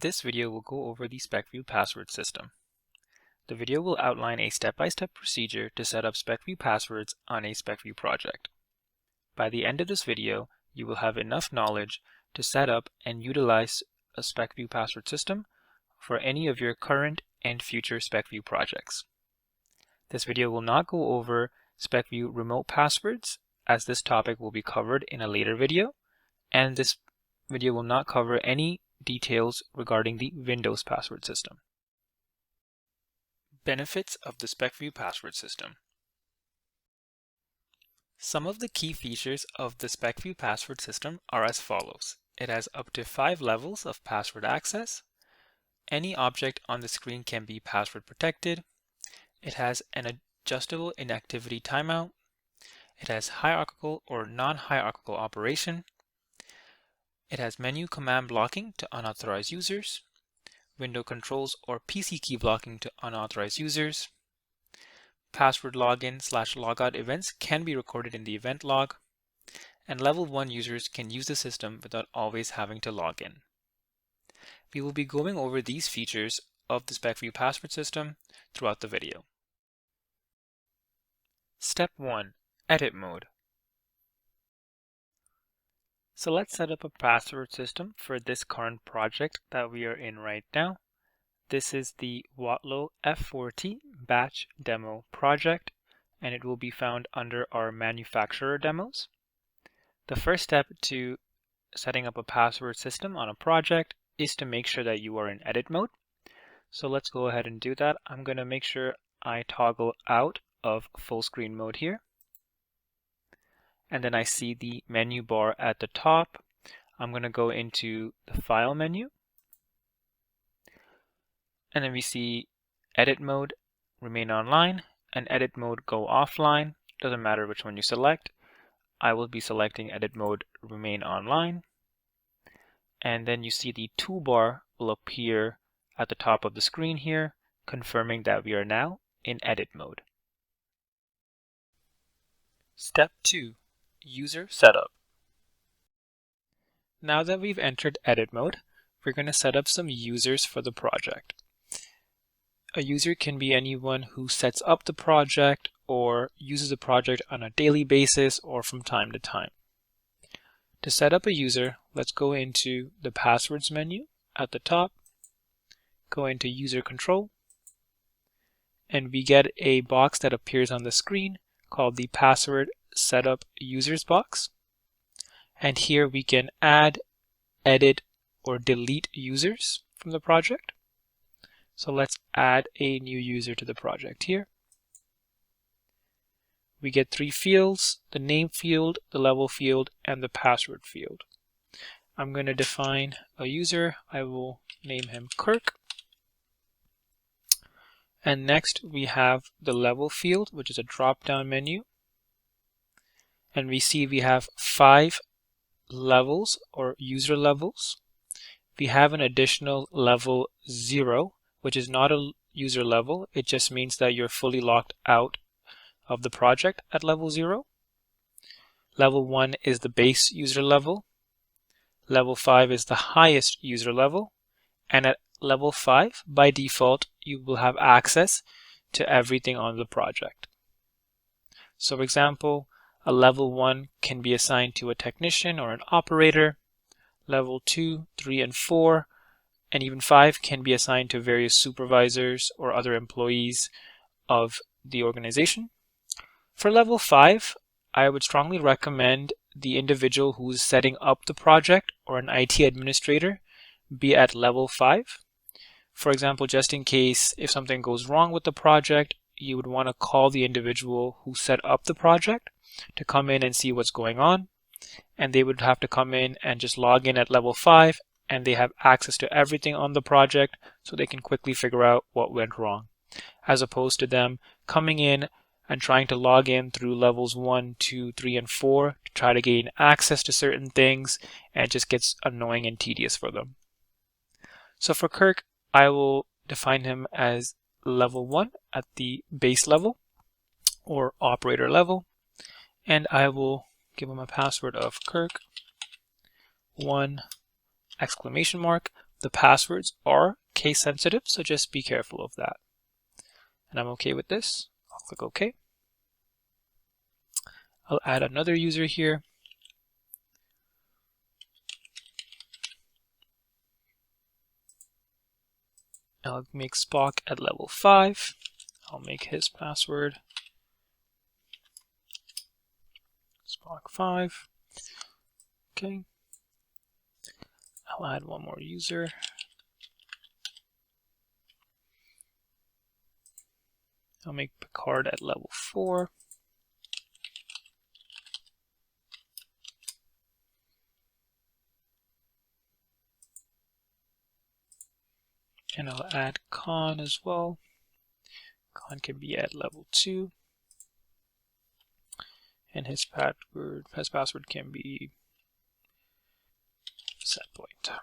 This video will go over the SpecView password system. The video will outline a step-by-step procedure to set up SpecView passwords on a SpecView project. By the end of this video, you will have enough knowledge to set up and utilize a SpecView password system for any of your current and future SpecView projects. This video will not go over SpecView remote passwords, as this topic will be covered in a later video, and this video will not cover any details regarding the Windows password system. Benefits of the SpecView password system. Some of the key features of the SpecView password system are as follows. It has up to 5 levels of password access. Any object on the screen can be password protected. It has an adjustable inactivity timeout. It has hierarchical or non-hierarchical operation. It has menu command blocking to unauthorized users, window controls or PC key blocking to unauthorized users. Password login/logout events can be recorded in the event log, and level 1 users can use the system without always having to log in. We will be going over these features of the SpecView password system throughout the video. Step 1. Edit mode. So let's set up a password system for this current project that we are in right now. This is the Watlow F40 batch demo project, and it will be found under our manufacturer demos. The first step to setting up a password system on a project is to make sure that you are in edit mode. So let's go ahead and do that. I'm going to make sure I toggle out of full screen mode here. And then I see the menu bar at the top. I'm going to go into the file menu. And then we see edit mode, remain online, and edit mode, go offline. Doesn't matter which one you select. I will be selecting edit mode, remain online. And then you see the toolbar will appear at the top of the screen here, confirming that we are now in edit mode. Step 2. User setup. Now that we've entered edit mode, we're going to set up some users for the project. A user can be anyone who sets up the project or uses the project on a daily basis or from time to time. To set up a user, let's go into the passwords menu at the top, go into user control, and we get a box that appears on the screen called the password setup users box. And here we can add, edit, or delete users from the project. So let's add a new user to the project here. We get 3 fields, the name field, the level field, and the password field. I'm going to define a user. I will name him Kirk. And next we have the level field, which is a drop-down menu. And we see we have 5 levels or user levels. We have an additional level 0, which is not a user level. It just means that you're fully locked out of the project at level 0. Level 1 is the base user level. Level 5 is the highest user level. And at level 5, by default, you will have access to everything on the project. So for example, a level 1 can be assigned to a technician or an operator. Level 2, 3, and 4, and even 5 can be assigned to various supervisors or other employees of the organization. For level 5, I would strongly recommend the individual who's setting up the project or an IT administrator be at level 5. For example, just in case if something goes wrong with the project, you would want to call the individual who set up the project to come in and see what's going on. And they would have to come in and just log in at level 5, and they have access to everything on the project so they can quickly figure out what went wrong, as opposed to them coming in and trying to log in through levels 1, 2, 3, and 4 to try to gain access to certain things, and it just gets annoying and tedious for them. So for Kirk, I will define him as level 1 at the base level or operator level, and I will give him a password of Kirk 1 exclamation mark the passwords are case sensitive, so just be careful of that. And I'm okay with this. I'll click OK. I'll add another user here. I'll make Spock at level 5. I'll make his password Spock 5. Okay. I'll add one more user. I'll make Picard at level 4. And I'll add Khan as well. Khan can be at level 2. And his password can be setpoint.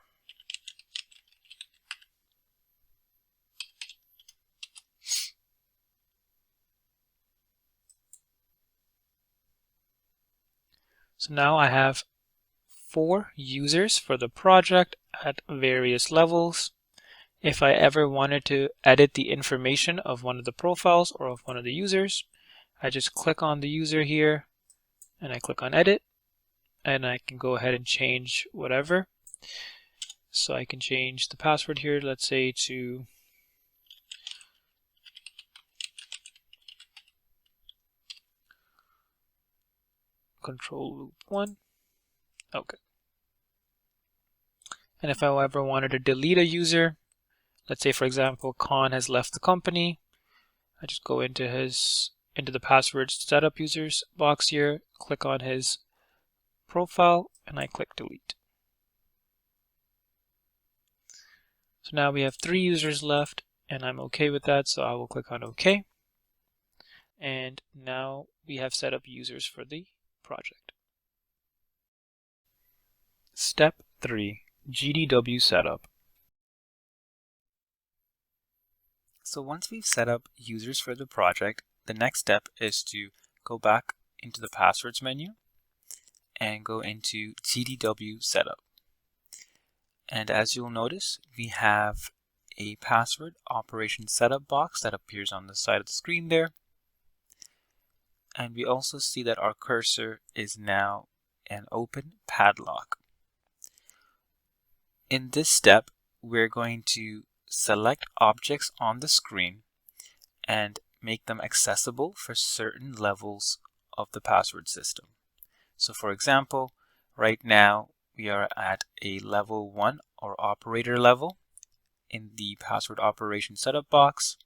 So now I have 4 users for the project at various levels. If I ever wanted to edit the information of one of the profiles or of one of the users, I just click on the user here and I click on edit, and I can go ahead and change whatever. So I can change the password here, let's say to control loop 1. Okay. And if I ever wanted to delete a user, let's say for example Khan has left the company, I just go into the password setup users box here, click on his profile, and I click delete. So now we have 3 users left, and I'm okay with that, so I will click on OK. And now we have set up users for the project. Step 3, GDW Setup. So once we've set up users for the project, the next step is to go back into the passwords menu and go into GDW Setup. And as you'll notice, we have a password operation setup box that appears on the side of the screen there. And we also see that our cursor is now an open padlock. In this step, we're going to select objects on the screen and make them accessible for certain levels of the password system. So for example, right now we are at a level 1 or operator level in the password operation setup box.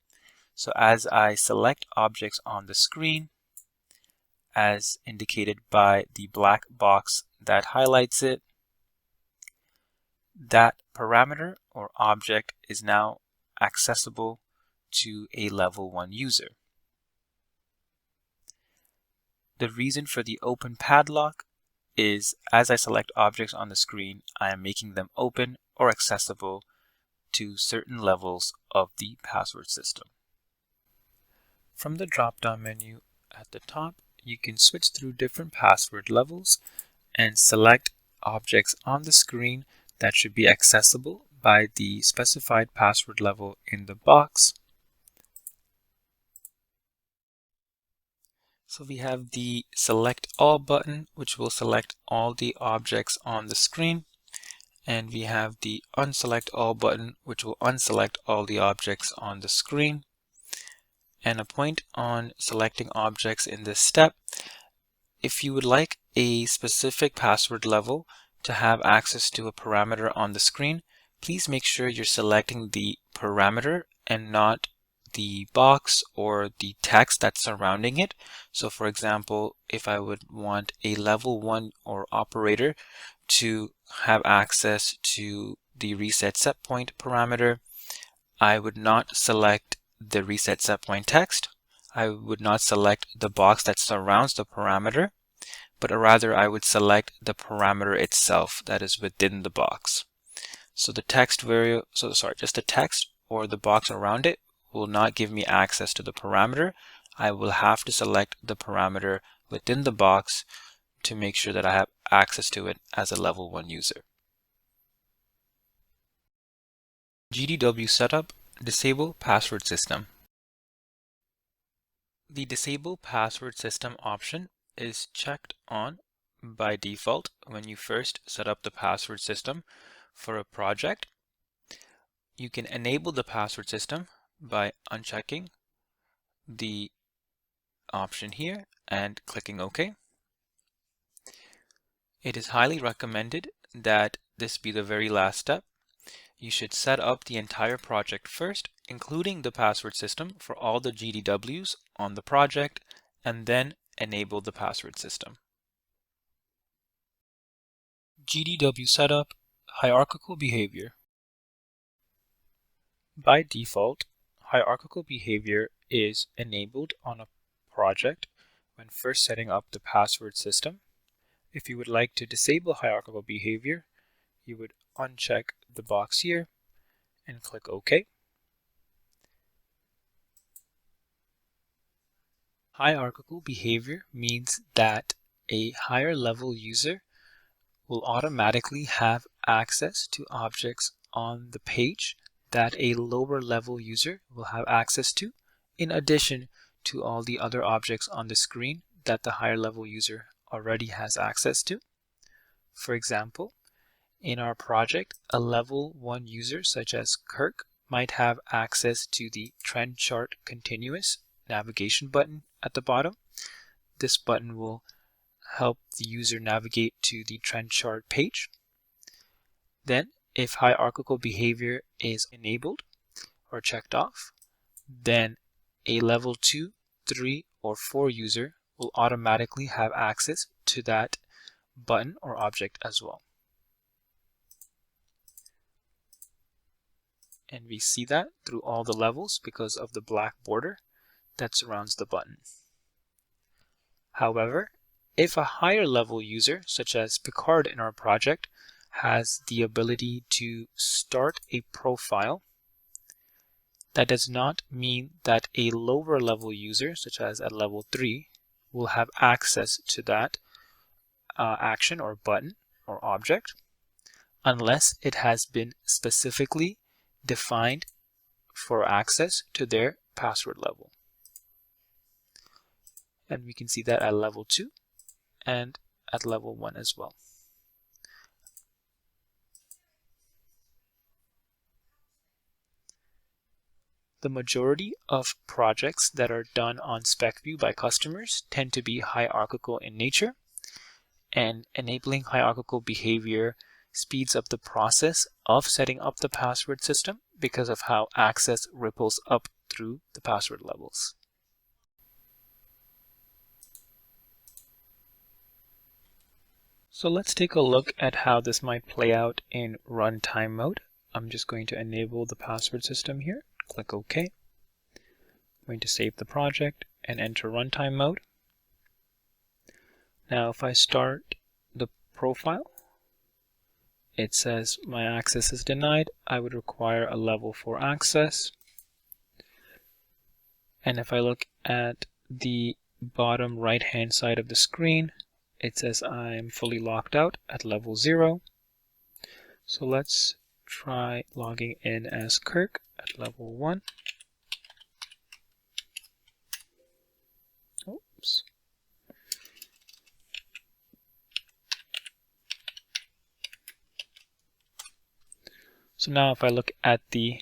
So as I select objects on the screen, as indicated by the black box that highlights it, that parameter or object is now accessible to a level 1 user. The reason for the open padlock is as I select objects on the screen, I am making them open or accessible to certain levels of the password system. From the drop-down menu at the top, you can switch through different password levels and select objects on the screen that should be accessible by the specified password level in the box. So we have the Select All button, which will select all the objects on the screen. And we have the Unselect All button, which will unselect all the objects on the screen. And a point on selecting objects in this step: if you would like a specific password level to have access to a parameter on the screen, please make sure you're selecting the parameter and not the box or the text that's surrounding it. So for example, if I would want a level 1 or operator to have access to the reset set point parameter, I would not select the reset set point text. I would not select the box that surrounds the parameter, but rather I would select the parameter itself that is within the box. So the text just the text or the box around it will not give me access to the parameter. I will have to select the parameter within the box to make sure that I have access to it as a level 1 user. GDW Setup Disable Password System. The Disable Password System option is checked on by default when you first set up the password system for a project. You can enable the password system by unchecking the option here and clicking OK. It is highly recommended that this be the very last step. You should set up the entire project first, including the password system for all the GDWs on the project, and then enable the password system. GDW Setup Hierarchical Behavior. By default, hierarchical behavior is enabled on a project when first setting up the password system. If you would like to disable hierarchical behavior, you would uncheck the box here and click OK. Hierarchical behavior means that a higher level user will automatically have access to objects on the page that a lower level user will have access to, in addition to all the other objects on the screen that the higher level user already has access to. For example, in our project, a level 1 user such as Kirk might have access to the trend chart continuous navigation button at the bottom. This button will help the user navigate to the trend chart page. Then, if hierarchical behavior is enabled or checked off, then a level 2, 3, or 4 user will automatically have access to that button or object as well. And we see that through all the levels because of the black border that surrounds the button. However, if a higher level user, such as Picard in our project, has the ability to start a profile, that does not mean that a lower level user, such as at level 3, will have access to that action or button or object unless it has been specifically defined for access to their password level. And we can see that at level 2 and at level 1 as well. The majority of projects that are done on SpecView by customers tend to be hierarchical in nature, and enabling hierarchical behavior speeds up the process of setting up the password system because of how access ripples up through the password levels. So let's take a look at how this might play out in runtime mode. I'm just going to enable the password system here, click OK. I'm going to save the project and enter runtime mode. Now if I start the profile, it says my access is denied. I would require a level 4 access. And if I look at the bottom right hand side of the screen, it says I'm fully locked out at level 0. So let's try logging in as Kirk at level 1. Oops. So now if I look at the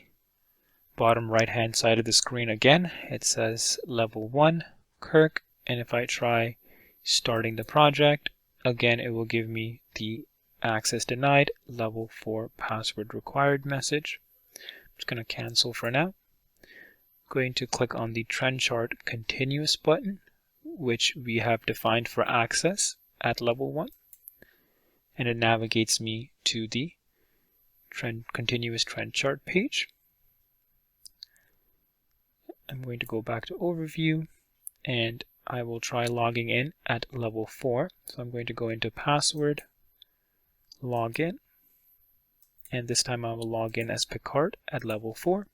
bottom right hand side of the screen again, it says level 1 Kirk, and if I try starting the project, again it will give me the access denied level 4 password required message. I'm just going to cancel for now. I'm going to click on the trend chart continuous button, which we have defined for access at level 1, and it navigates me to the continuous trend chart page. I'm going to go back to overview, and I will try logging in at level 4. So I'm going to go into password, login, and this time I will log in as Picard at level 4.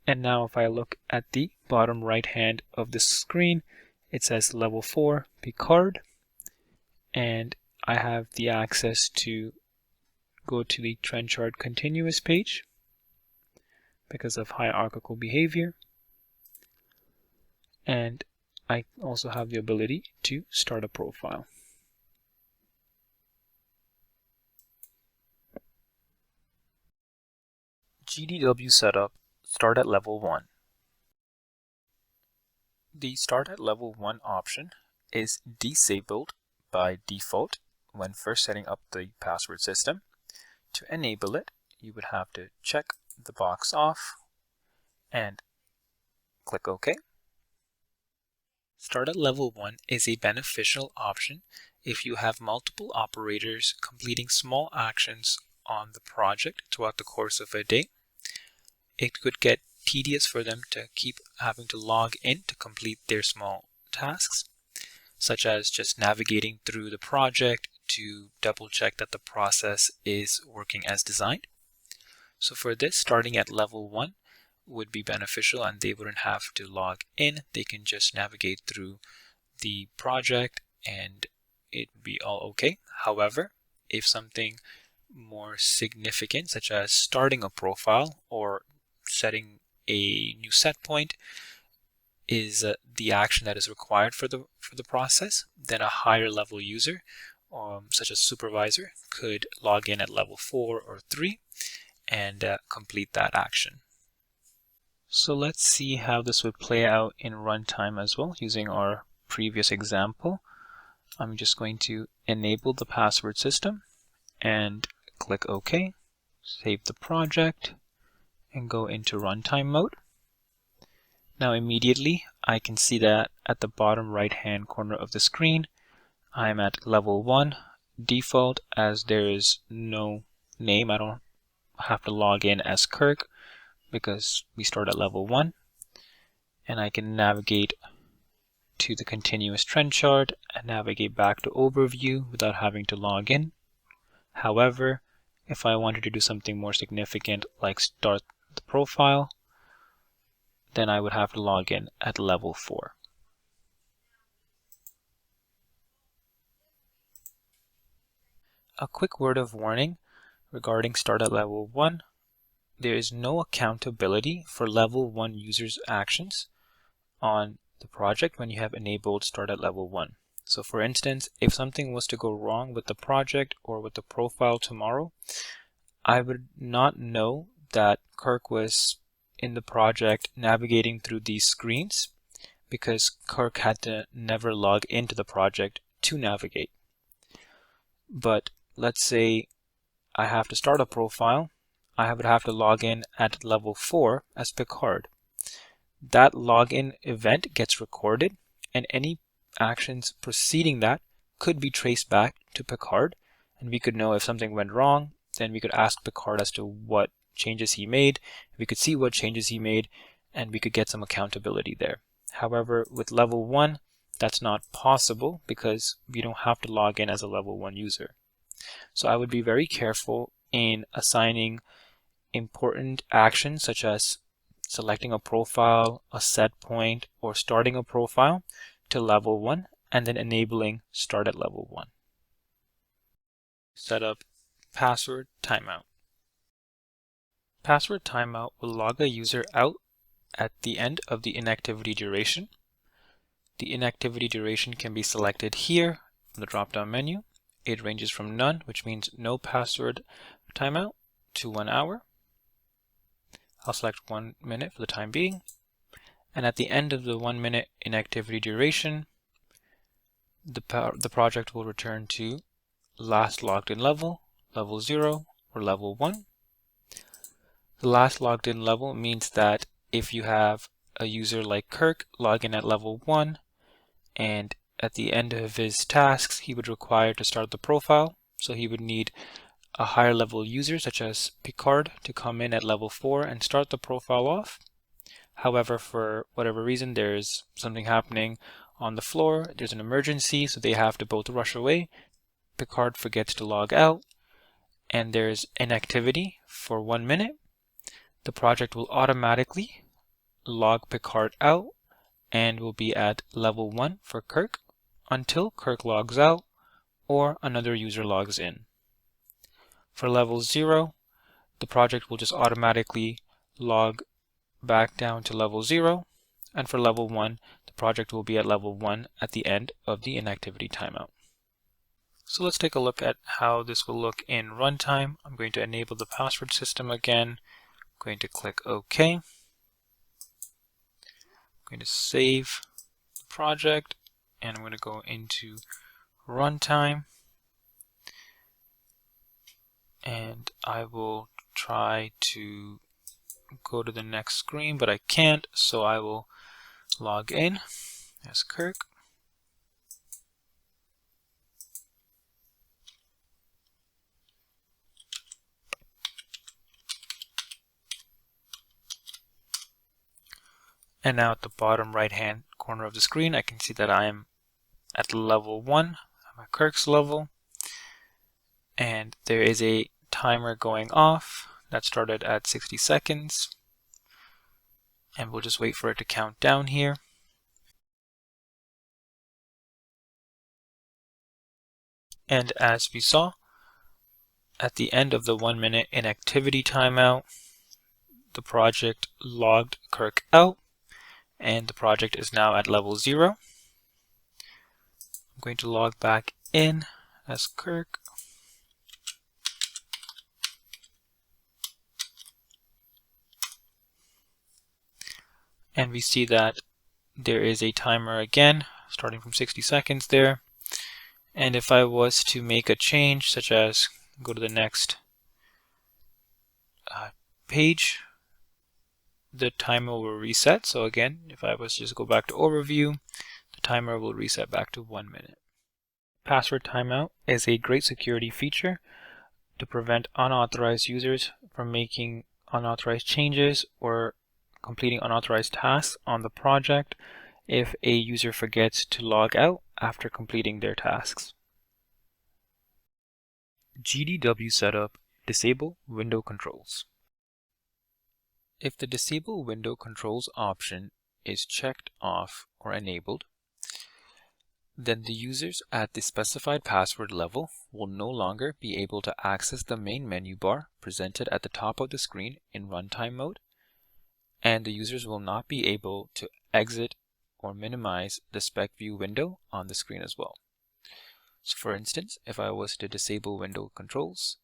And now if I look at the bottom right hand of the screen, it says level 4 Picard. and I have the access to go to the trend chart continuous page because of hierarchical behavior, and I also have the ability to start a profile. GDW Setup, start at level 1. The start at level 1 option is disabled by default when first setting up the password system. To enable it, you would have to check the box off and click OK. Start at level 1 is a beneficial option if you have multiple operators completing small actions on the project throughout the course of a day. It could get tedious for them to keep having to log in to complete their small tasks, such as just navigating through the project to double check that the process is working as designed. So for this, starting at level 1 would be beneficial, and they wouldn't have to log in. They can just navigate through the project and it would be all okay. However, if something more significant, such as starting a profile or setting a new set point, is the action that is required for the process, then a higher level user, such as supervisor, could log in at level 4 or 3 and complete that action. So let's see how this would play out in runtime as well, using our previous example. I'm just going to enable the password system and click OK, save the project, and go into runtime mode. Now immediately I can see that at the bottom right hand corner of the screen I'm at level 1 default, as there is no name. I don't have to log in as Kirk because we start at level 1, and I can navigate to the continuous trend chart and navigate back to overview without having to log in. However, if I wanted to do something more significant like start the profile, then I would have to log in at level 4. A quick word of warning regarding start at level 1. There is no accountability for level 1 users' actions on the project when you have enabled start at level 1. So for instance, if something was to go wrong with the project or with the profile tomorrow, I would not know that Kirk was in the project navigating through these screens because Kirk had to never log into the project to navigate. But let's say I have to start a profile, I would have to log in at level 4 as Picard. That login event gets recorded, and any actions preceding that could be traced back to Picard, and we could know if something went wrong. Then we could ask Picard as to what changes he made. We could see what changes he made, and we could get some accountability there. However, with level 1, that's not possible because we don't have to log in as a level 1 user. So I would be very careful in assigning important actions such as selecting a profile, a set point, or starting a profile to level 1 and then enabling start at level 1. Setup password timeout. Password timeout will log a user out at the end of the inactivity duration. The inactivity duration can be selected here from the drop-down menu. It ranges from none, which means no password timeout, to 1 hour. I'll select 1 minute for the time being. And at the end of the 1 minute inactivity duration, the project will return to last logged in level, level 0, or level 1. The last logged in level means that if you have a user like Kirk log in at level 1, and at the end of his tasks he would require to start the profile, so he would need a higher level user such as Picard to come in at level 4 and start the profile off. However, for whatever reason there's something happening on the floor, there's an emergency, so they have to both rush away. Picard forgets to log out, and there's inactivity for 1 minute. The project will automatically log Picard out and will be at level 1 for Kirk until Kirk logs out or another user logs in. For level 0, the project will just automatically log back down to level 0, and for level 1, the project will be at level 1 at the end of the inactivity timeout. So let's take a look at how this will look in runtime. I'm going to enable the password system again. I'm going to click OK. I'm going to save the project, and I'm going to go into runtime, and I will try to go to the next screen, but I can't, so I will log in as Kirk. And now at the bottom right hand corner of the screen, I can see that I am at level 1. I'm at Kirk's level, and there is a timer going off that started at 60 seconds, and we'll just wait for it to count down here. And as we saw, at the end of the 1-minute inactivity timeout, the project logged Kirk out, and the project is now at level 0. I'm going to log back in as Kirk. And we see that there is a timer again, starting from 60 seconds there. And if I was to make a change, such as go to the next page, the timer will reset. So again, if I was to just go back to overview, the timer will reset back to 1 minute. Password timeout is a great security feature to prevent unauthorized users from making unauthorized changes or completing unauthorized tasks on the project if a user forgets to log out after completing their tasks. GDW Setup Disable Window Controls. If the Disable Window Controls option is checked off or enabled, then the users at the specified password level will no longer be able to access the main menu bar presented at the top of the screen in runtime mode, and the users will not be able to exit or minimize the SpecView window on the screen as well. So for instance, if I was to disable window controls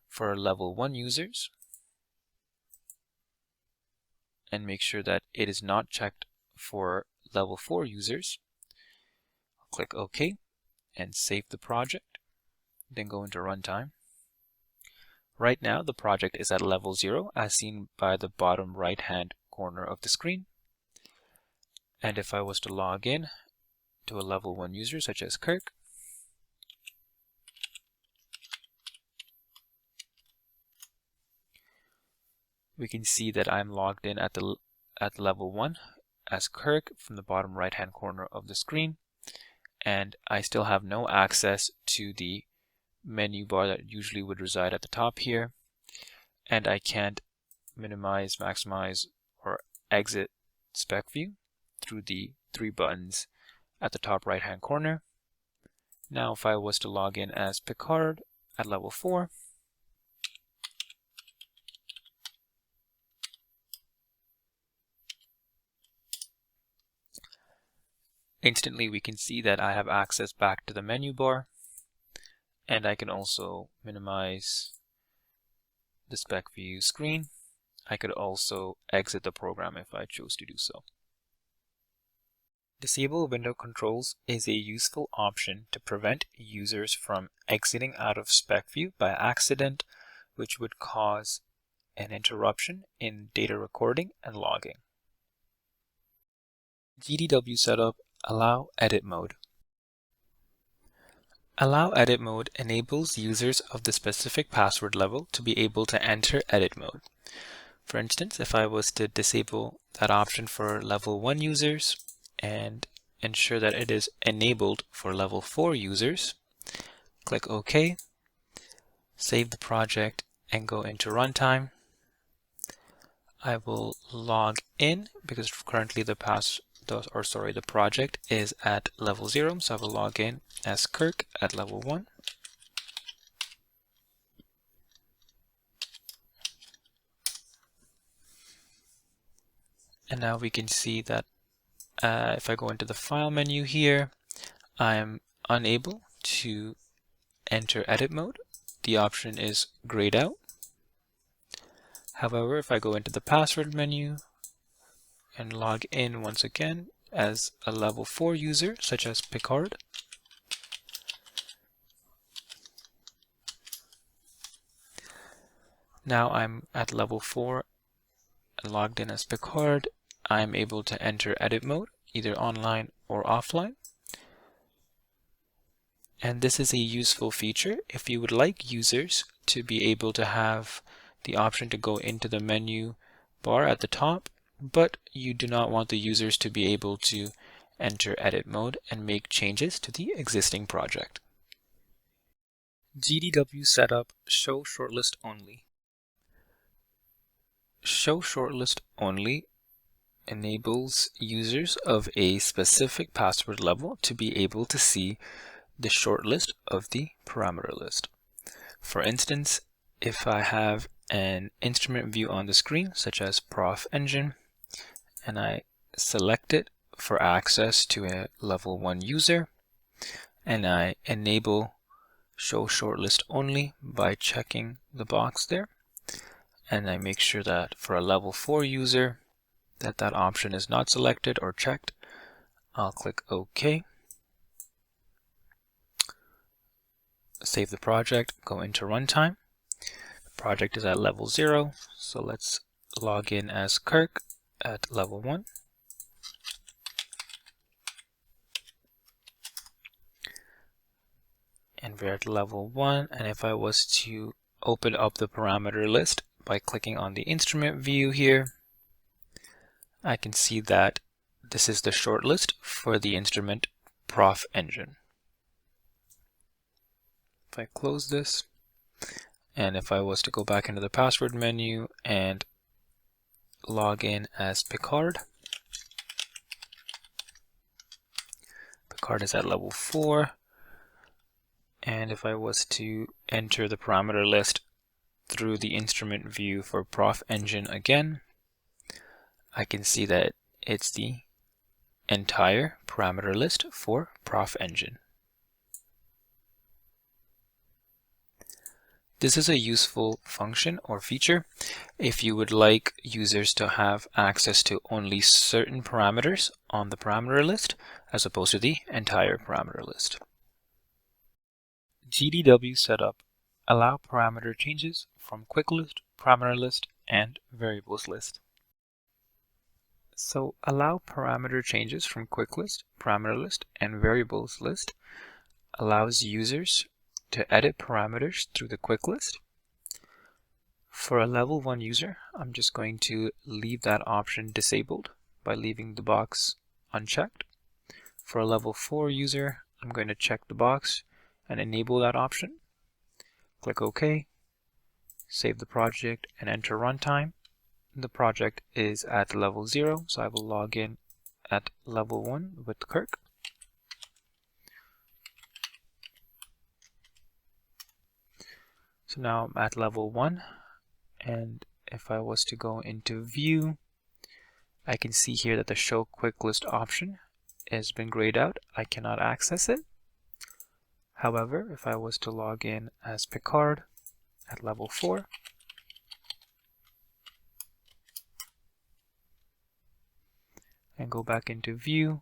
for level 1 users and make sure that it is not checked for level 4 users, I'll click OK and save the project, then go into runtime. Right now the project is at level 0 as seen by the bottom right hand corner of the screen. And if I was to log in to a level 1 user such as Kirk, we can see that I'm logged in at level 1 as Kirk from the bottom right hand corner of the screen, and I still have no access to the menu bar that usually would reside at the top here, and I can't minimize, maximize, or exit SpecView through the 3 buttons at the top right hand corner. Now if I was to log in as Picard at level 4, instantly we can see that I have access back to the menu bar, and I can also minimize the SpecView screen. I could also exit the program if I chose to do so. Disable window controls is a useful option to prevent users from exiting out of SpecView by accident, which would cause an interruption in data recording and logging. GDW Setup Allow Edit Mode. Allow Edit Mode enables users of the specific password level to be able to enter edit mode. For instance, if I was to disable that option for level 1 users and ensure that it is enabled for level 4 users, click OK, save the project, and go into runtime. I will log in because currently the project is at level 0, so I will log in as Kirk at level 1. And now we can see that if I go into the file menu here, I am unable to enter edit mode. The option is grayed out. However, if I go into the password menu and log in once again as a level 4 user, such as Picard, now I'm at level 4 and logged in as Picard, I'm able to enter edit mode, either online or offline. And this is a useful feature if you would like users to be able to have the option to go into the menu bar at the top, but you do not want the users to be able to enter edit mode and make changes to the existing project. GDW Setup Show Shortlist Only. Show Shortlist Only enables users of a specific password level to be able to see the shortlist of the parameter list. For instance, if I have an instrument view on the screen, such as Prof Engine, and I select it for access to a level 1 user, and I enable Show Shortlist Only by checking the box there, and I make sure that for a level 4 user that option is not selected or checked, I'll click OK. Save the project, go into runtime. The project is at level 0, so let's log in as Kirk at level 1. And we're at level 1, and if I was to open up the parameter list by clicking on the instrument view here, I can see that this is the shortlist for the instrument Prof Engine. If I close this, and if I was to go back into the password menu and log in as Picard, Picard is at level 4, and if I was to enter the parameter list through the instrument view for Prof Engine again, I can see that it's the entire parameter list for Prof Engine. This is a useful function or feature if you would like users to have access to only certain parameters on the parameter list as opposed to the entire parameter list. GDW Setup. Allow parameter changes from Quicklist, parameter list, and variables list. So allow parameter changes from Quicklist, parameter list, and variables list allows users to edit parameters through the Quicklist. For a level 1 user, I'm just going to leave that option disabled by leaving the box unchecked. For a level 4 user, I'm going to check the box and enable that option. Click OK, save the project, and enter runtime. The project is at level 0, so I will log in at level 1 with Kirk. So now I'm at level 1, and if I was to go into view, I can see here that the show quick list option has been grayed out. I cannot access it. However, if I was to log in as Picard at level 4, and go back into view,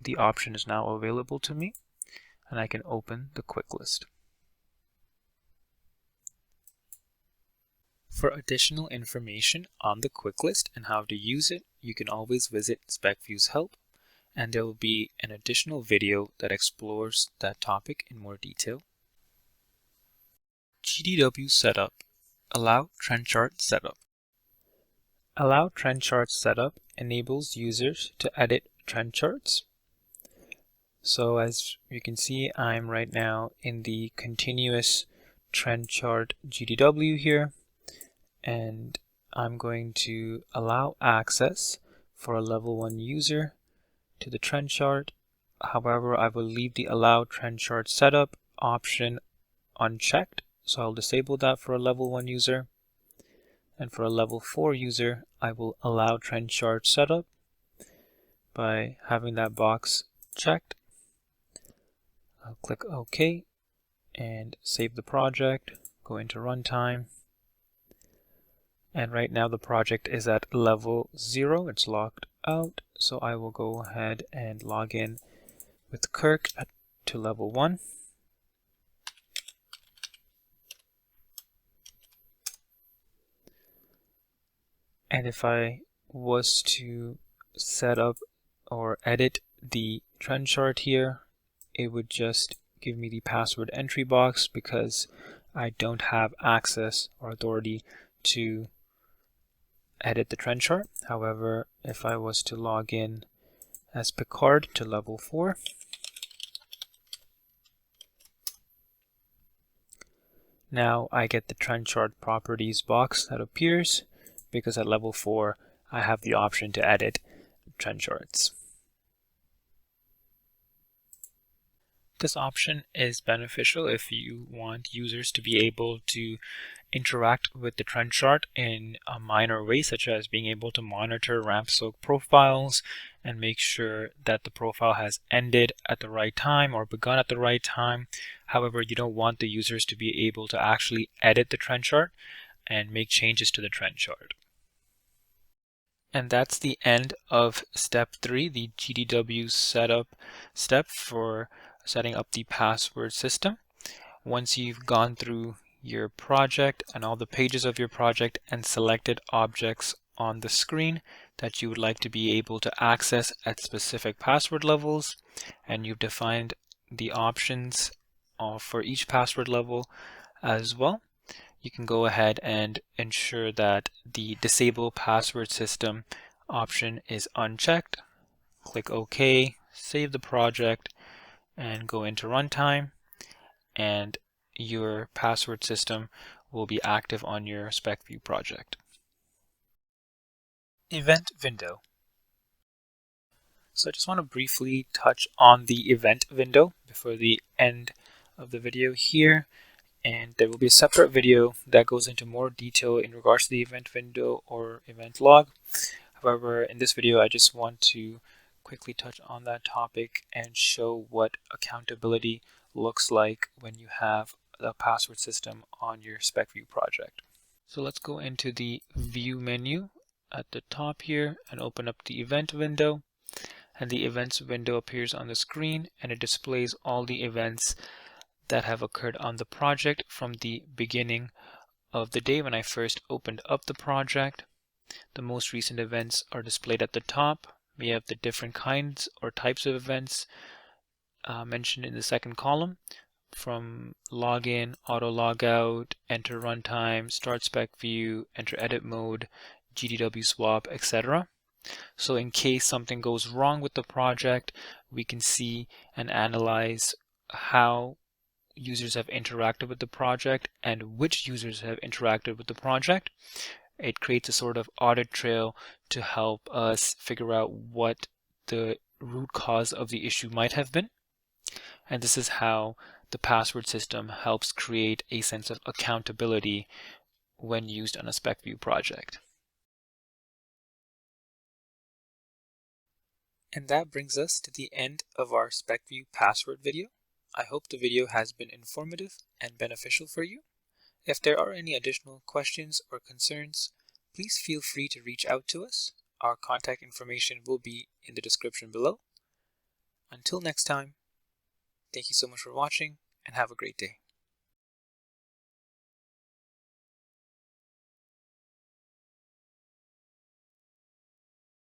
the option is now available to me, and I can open the quick list. For additional information on the quick list and how to use it, you can always visit SpecView's help, and there will be an additional video that explores that topic in more detail. GDW Setup. Allow Trend Chart Setup. Allow Trend Chart Setup enables users to edit trend charts. So as you can see, I'm right now in the continuous trend chart GDW here, and I'm going to allow access for a level 1 user to the trend chart. However, I will leave the allow trend chart setup option unchecked, so I'll disable that for a level 1 user. And for a level 4 user, I will allow trend chart setup by having that box checked. I'll click OK and save the project, go into runtime. And right now the project is at level 0, it's logged out. So I will go ahead and log in with Kirk to level 1. And if I was to set up or edit the trend chart here, it would just give me the password entry box because I don't have access or authority to edit the trend chart. However, if I was to log in as Picard to level 4, now I get the trend chart properties box that appears because at level 4 I have the option to edit trend charts. This option is beneficial if you want users to be able to interact with the trend chart in a minor way, such as being able to monitor ramp soak profiles and make sure that the profile has ended at the right time or begun at the right time. However, you don't want the users to be able to actually edit the trend chart and make changes to the trend chart. And that's the end of step 3, the GDW setup step for setting up the password system. Once you've gone through your project and all the pages of your project and selected objects on the screen that you would like to be able to access at specific password levels, and you've defined the options for each password level as well, you can go ahead and ensure that the disable password system option is unchecked. Click OK, save the project, and go into runtime, and your password system will be active on your SpecView project. Event window. So I just want to briefly touch on the event window before the end of the video here. And there will be a separate video that goes into more detail in regards to the event window or event log. However, in this video, I just want to quickly touch on that topic and show what accountability looks like when you have the password system on your SpecView project. So let's go into the view menu at the top here and open up the event window. And the events window appears on the screen, and it displays all the events that have occurred on the project from the beginning of the day when I first opened up the project. The most recent events are displayed at the top. We have the different kinds or types of events mentioned in the second column, from login, auto logout, enter runtime, start SpecView, enter edit mode, GDW swap, etc. So in case something goes wrong with the project, we can see and analyze how users have interacted with the project and which users have interacted with the project. It creates a sort of audit trail to help us figure out what the root cause of the issue might have been. And this is how the password system helps create a sense of accountability when used on a SpecView project. And that brings us to the end of our SpecView password video. I hope the video has been informative and beneficial for you. If there are any additional questions or concerns, please feel free to reach out to us. Our contact information will be in the description below. Until next time, thank you so much for watching and have a great day.